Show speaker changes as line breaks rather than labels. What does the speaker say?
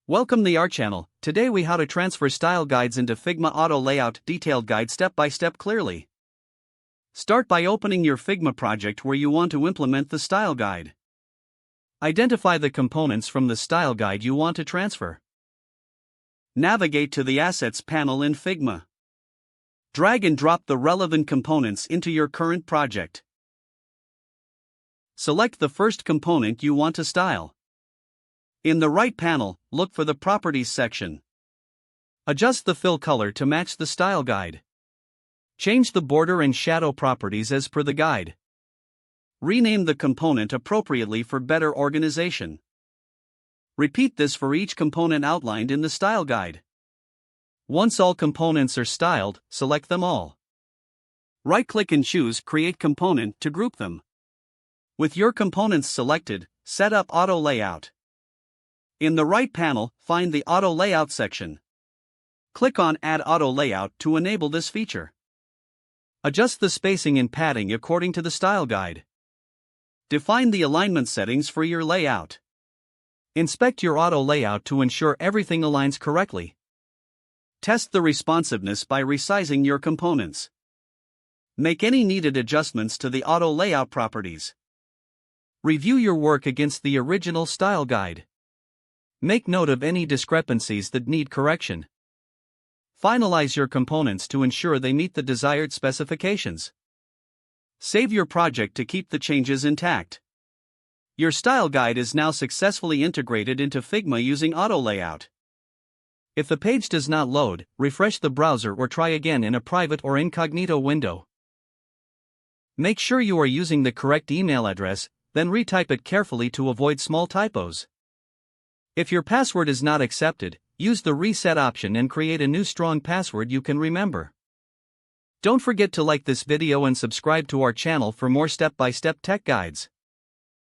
Welcome to our channel. Today we how to transfer style guides into Figma Auto Layout detailed guide step by step clearly. Start by opening your Figma project where you want to implement the style guide. Identify the components from the style guide you want to transfer. Navigate to the Assets panel in Figma. Drag and drop the relevant components into your current project. Select the first component you want to style. In the right panel, look for the Properties section. Adjust the fill color to match the style guide. Change the border and shadow properties as per the guide. Rename the component appropriately for better organization. Repeat this for each component outlined in the style guide. Once all components are styled, select them all. Right-click and choose Create Component to group them. With your components selected, set up Auto Layout. In the right panel, find the Auto Layout section. Click on Add Auto Layout to enable this feature. Adjust the spacing and padding according to the style guide. Define the alignment settings for your layout. Inspect your auto layout to ensure everything aligns correctly. Test the responsiveness by resizing your components. Make any needed adjustments to the auto layout properties. Review your work against the original style guide. Make note of any discrepancies that need correction. Finalize your components to ensure they meet the desired specifications. Save your project to keep the changes intact. Your style guide is now successfully integrated into Figma using Auto Layout. If the page does not load, refresh the browser or try again in a private or incognito window. Make sure you are using the correct email address, then retype it carefully to avoid small typos. If your password is not accepted, use the reset option and create a new strong password you can remember. Don't forget to like this video and subscribe to our channel for more step-by-step tech guides.